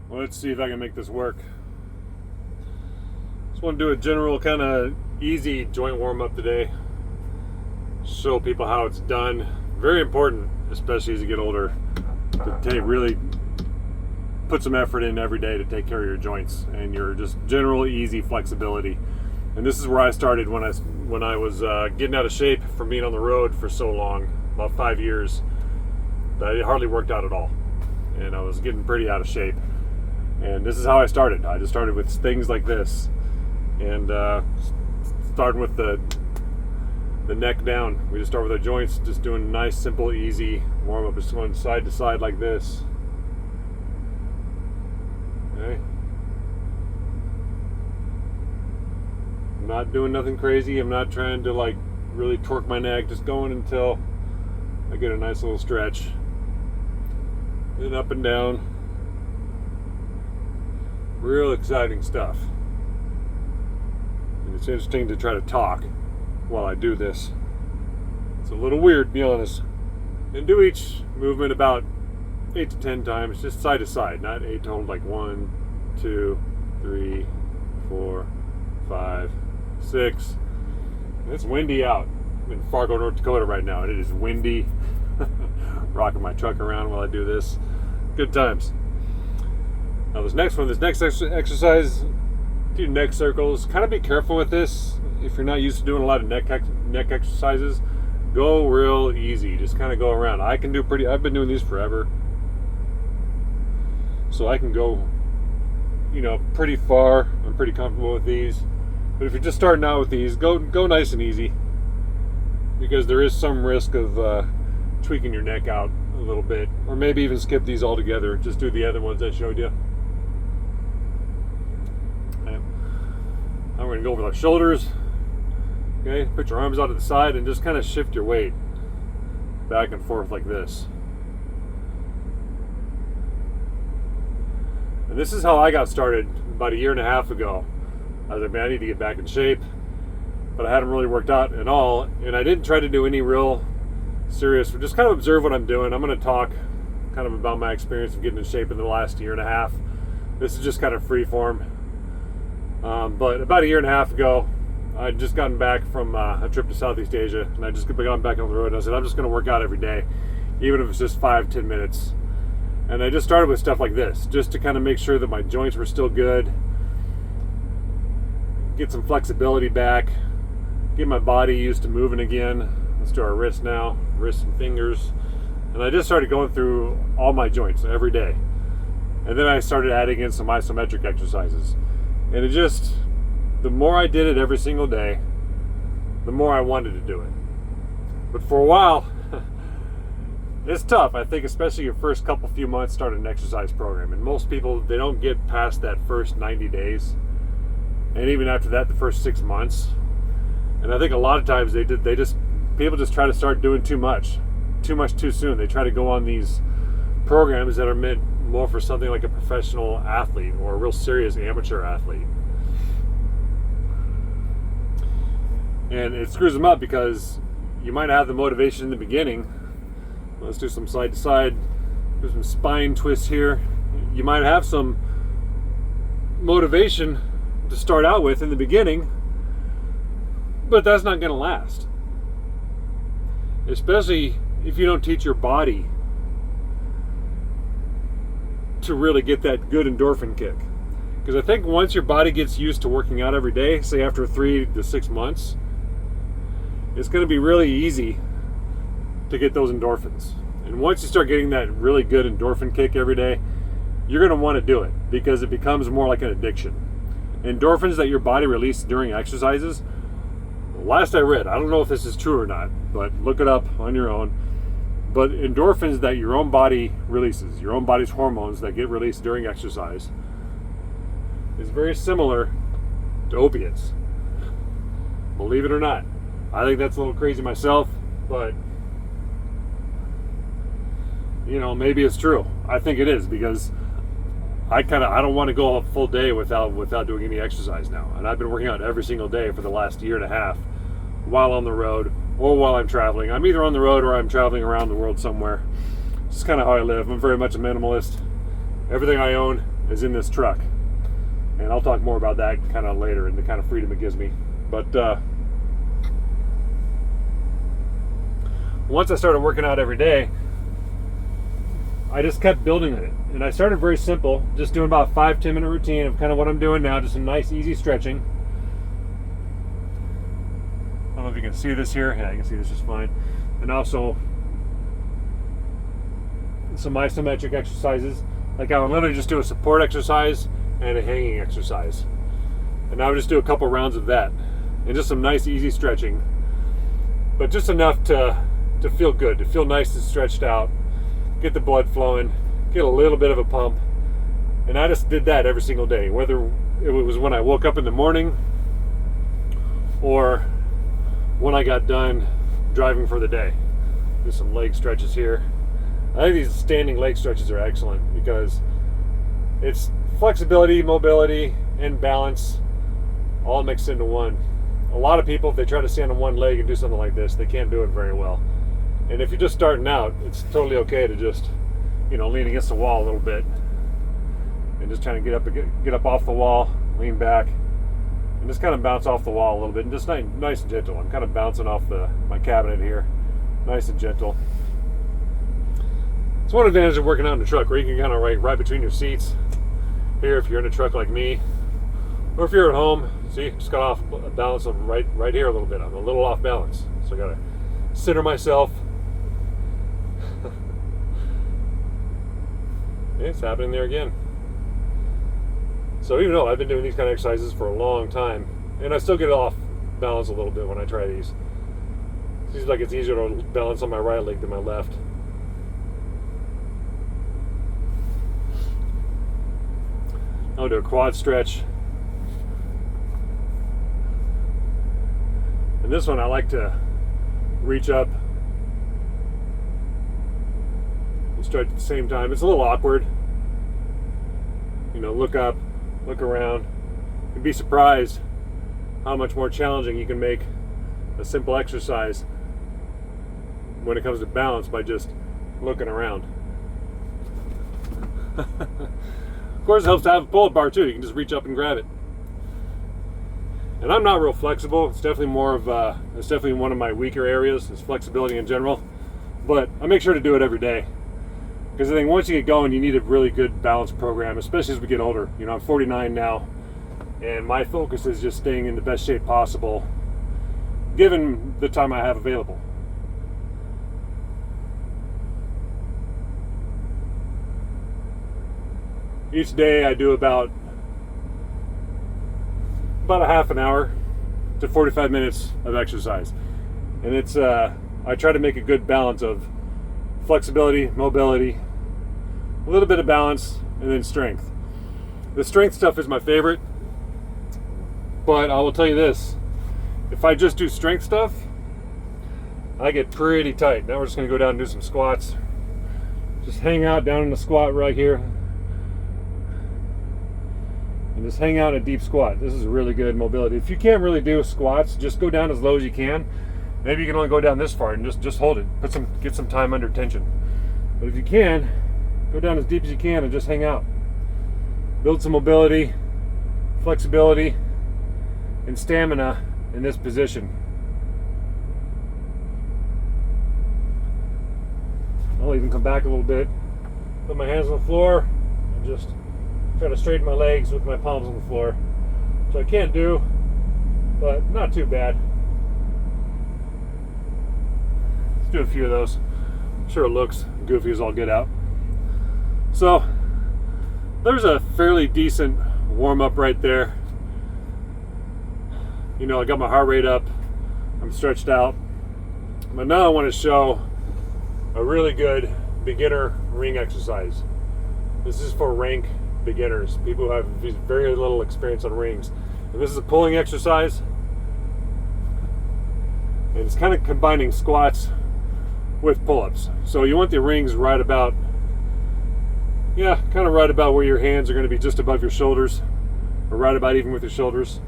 Well, let's see if I can make this work. Just want to do a general kind of easy joint warm-up today. Show people how it's done. Very important, especially as you get older, to really put some effort in every day to take care of your joints and your just general easy flexibility. And this is where I started when I was getting out of shape from being on the road for so long, about 5 years, that it hardly worked out at all. And I was getting pretty out of shape. And this is how I started. I just started with things like this, and starting with the neck down. We just start with our joints, just doing a nice, simple, easy warm up. Just going side to side like this. Okay. I'm not doing nothing crazy. I'm not trying to like really torque my neck. Just going until I get a nice little stretch. Then up and down. Real exciting stuff. And it's interesting to try to talk while I do this. It's a little weird, to be honest. And do each movement about 8 to 10 times, just side to side, not 8 total, like 1, 2, 3, 4, 5, 6. It's windy out. I'm in Fargo, North Dakota right now, and it is windy. Rocking my truck around while I do this. Good times. Now this next exercise, do neck circles. Kind of be careful with this. If you're not used to doing a lot of neck exercises, go real easy. Just kind of go around. I've been doing these forever. So I can go, pretty far. I'm pretty comfortable with these. But if you're just starting out with these, go nice and easy. Because there is some risk of tweaking your neck out a little bit. Or maybe even skip these altogether. Just do the other ones I showed you. Now we're going to go over our shoulders. Okay, put your arms out to the side and just kind of shift your weight back and forth like this. And this is how I got started about 1.5 years ago. I was like, man, I need to get back in shape, but I hadn't really worked out at all, and I didn't try to do any real serious, just kind of observe what I'm doing. I'm going to talk kind of about my experience of getting in shape in the last 1.5 years. This is just kind of free form. But about 1.5 years ago, I'd just gotten back from a trip to Southeast Asia, and I just got back on the road, and I said, I'm just going to work out every day, even if it's just 5-10 minutes. And I just started with stuff like this, just to kind of make sure that my joints were still good, get some flexibility back, get my body used to moving again. Let's do our wrists now, wrists and fingers. And I just started going through all my joints every day. And then I started adding in some isometric exercises. And it just, the more I did it every single day, the more I wanted to do it. But for a while, it's tough. I think especially your first few months starting an exercise program. And most people, they don't get past that first 90 days. And even after that, the first 6 months. And I think a lot of times people just try to start doing too much too soon. They try to go on these programs that are meant more for something like a professional athlete or a real serious amateur athlete. And it screws them up because you might have the motivation in the beginning. Let's do some side to side, do some spine twists here. You might have some motivation to start out with in the beginning, but that's not going to last. Especially if you don't teach your body to really get that good endorphin kick. Because I think once your body gets used to working out every day, say after 3 to 6 months, it's going to be really easy to get those endorphins. And once you start getting that really good endorphin kick every day, you're going to want to do it because it becomes more like an addiction. Endorphins that your body releases during exercises, last I read, I don't know if this is true or not, but look it up on your own. But endorphins that your own body releases, your own body's hormones that get released during exercise, is very similar to opiates. Believe it or not. I think that's a little crazy myself, but maybe it's true. I think it is because I don't want to go a full day without doing any exercise now. And I've been working out every single day for the last 1.5 years while on the road or while I'm traveling. I'm either on the road or I'm traveling around the world somewhere. It's kind of how I live. I'm very much a minimalist. Everything I own is in this truck. And I'll talk more about that kind of later and the kind of freedom it gives me. But once I started working out every day, I just kept building it. And I started very simple, just doing about 5-10 minute routine of kind of what I'm doing now, just some nice easy stretching. I don't know if you can see this here. Yeah, you can see this just fine. And also some isometric exercises. Like I would literally just do a support exercise and a hanging exercise. And I would just do a couple rounds of that. And just some nice easy stretching. But just enough to feel good, to feel nice and stretched out, get the blood flowing, get a little bit of a pump. And I just did that every single day, whether it was when I woke up in the morning or when I got done driving for the day. Do some leg stretches here. I think these standing leg stretches are excellent because it's flexibility, mobility, and balance all mixed into one. A lot of people, if they try to stand on one leg and do something like this, they can't do it very well. And if you're just starting out, it's totally okay to just, lean against the wall a little bit and just trying to get up off the wall, lean back, and just kind of bounce off the wall a little bit, and just nice and gentle. I'm kind of bouncing off my cabinet here, nice and gentle. It's one advantage of working out in a truck where you can kind of right between your seats here if you're in a truck like me, or if you're at home. See, just got off balance of right here a little bit. I'm a little off balance, so I gotta center myself. It's happening there again. So even though I've been doing these kind of exercises for a long time, and I still get off balance a little bit when I try these. It seems like it's easier to balance on my right leg than my left. I'll do a quad stretch. And this one I like to reach up and stretch at the same time. It's a little awkward. Look up, look around. You'd be surprised how much more challenging you can make a simple exercise when it comes to balance by just looking around. Of course, it helps to have a pull-up bar too. You can just reach up and grab it. And I'm not real flexible. It's definitely it's definitely one of my weaker areas, is flexibility in general. But I make sure to do it every day. Because I think once you get going, you need a really good balance program, especially as we get older. I'm 49 now, and my focus is just staying in the best shape possible, given the time I have available. Each day I do about a half an hour to 45 minutes of exercise. And it's I try to make a good balance of flexibility, mobility, a little bit of balance, and then strength. The strength stuff is my favorite, but I will tell you this, if I just do strength stuff, I get pretty tight. Now we're just going to go down and do some squats. Just hang out down in the squat right here. And just hang out in a deep squat. This is really good mobility. If you can't really do squats, just go down as low as you can. Maybe you can only go down this far and just hold it. Get some time under tension. But if you can, go down as deep as you can and just hang out. Build some mobility, flexibility, and stamina in this position. I'll even come back a little bit, put my hands on the floor, and just try to straighten my legs with my palms on the floor, which I can't do, but not too bad. Let's do a few of those. I'm sure it looks goofy as all get out. So there's a fairly decent warm-up right there. I got my heart rate up, I'm stretched out, but now I want to show a really good beginner ring exercise. This is for rank beginners, people who have very little experience on rings. And this is a pulling exercise, and it's kind of combining squats with pull-ups. So you want the rings right about where your hands are going to be, just above your shoulders, or right about even with your shoulders.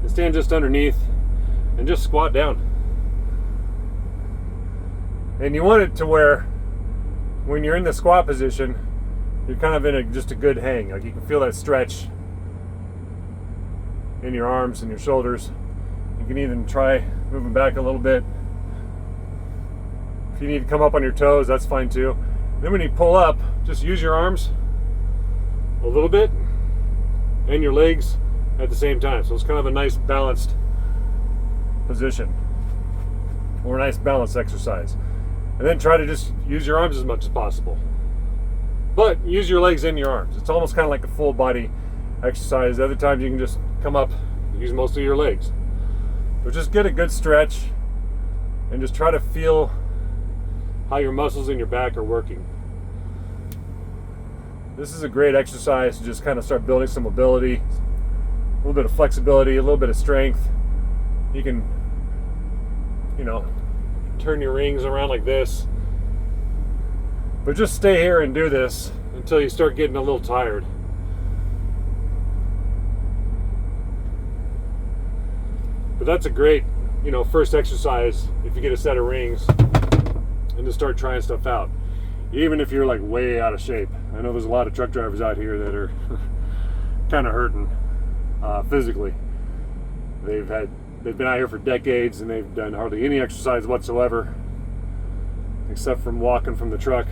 And stand just underneath and just squat down. And you want it to where when you're in the squat position, you're kind of in just a good hang. Like you can feel that stretch in your arms and your shoulders. You can even try moving back a little bit. If you need to come up on your toes, that's fine too. Then when you pull up, just use your arms a little bit and your legs at the same time. So it's kind of a nice balanced position, or a nice balanced exercise. And then try to just use your arms as much as possible. But use your legs and your arms. It's almost kind of like a full body exercise. Other times you can just come up, use most of your legs. But just get a good stretch and just try to feel how your muscles in your back are working. This is a great exercise to just kind of start building some mobility, a little bit of flexibility, a little bit of strength. You can, turn your rings around like this. But just stay here and do this until you start getting a little tired. But that's a great, first exercise if you get a set of rings and just start trying stuff out. Even if you're like way out of shape. I know there's a lot of truck drivers out here that are kind of hurting physically. They've been out here for decades and they've done hardly any exercise whatsoever, except from walking from the truck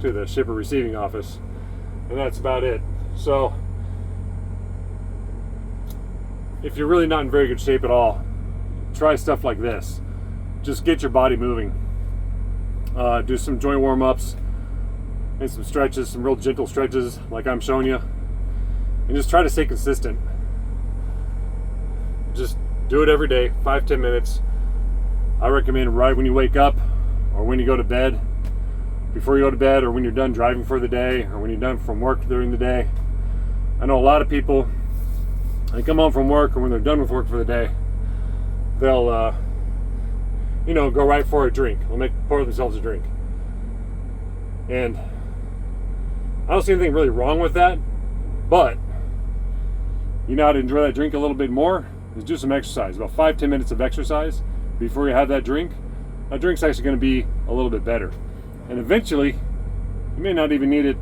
to the shipper receiving office, and that's about it. So if you're really not in very good shape at all, try stuff like this. Just get your body moving. Do some joint warm-ups and some stretches, some real gentle stretches like I'm showing you, and just try to stay consistent. Just do it every day, 5-10 minutes. I recommend right when you wake up, or when you go to bed, before you go to bed, or when you're done driving for the day, or when you're done from work during the day. I know a lot of people, they come home from work, or when they're done with work for the day, they'll go right for a drink. They'll pour themselves a drink. And I don't see anything really wrong with that, but you know how to enjoy that drink a little bit more is do some exercise. About 5-10 minutes of exercise before you have that drink. That drink's actually going to be a little bit better. And eventually, you may not even need it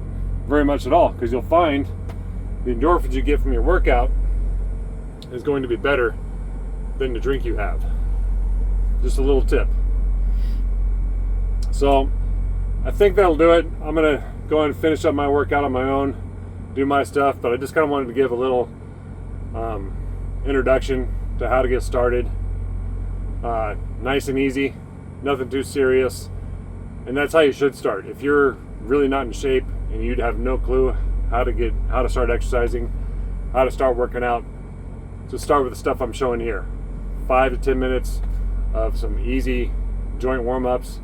very much at all, because you'll find the endorphins you get from your workout is going to be better than the drink you have. Just a little tip. So I think that'll do it. I'm going to go ahead and finish up my workout on my own, do my stuff, but I just kind of wanted to give a little introduction to how to get started. Nice and easy, nothing too serious, and that's how you should start. If you're really not in shape and you'd have no clue how to start exercising, how to start working out, just start with the stuff I'm showing here. 5 to 10 minutes of some easy joint warm-ups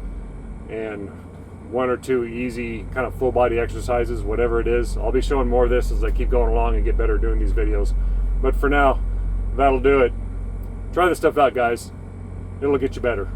and 1 or 2 easy kind of full body exercises, whatever it is. I'll be showing more of this as I keep going along and get better at doing these videos. But for now, that'll do it. Try this stuff out, guys. It'll get you better.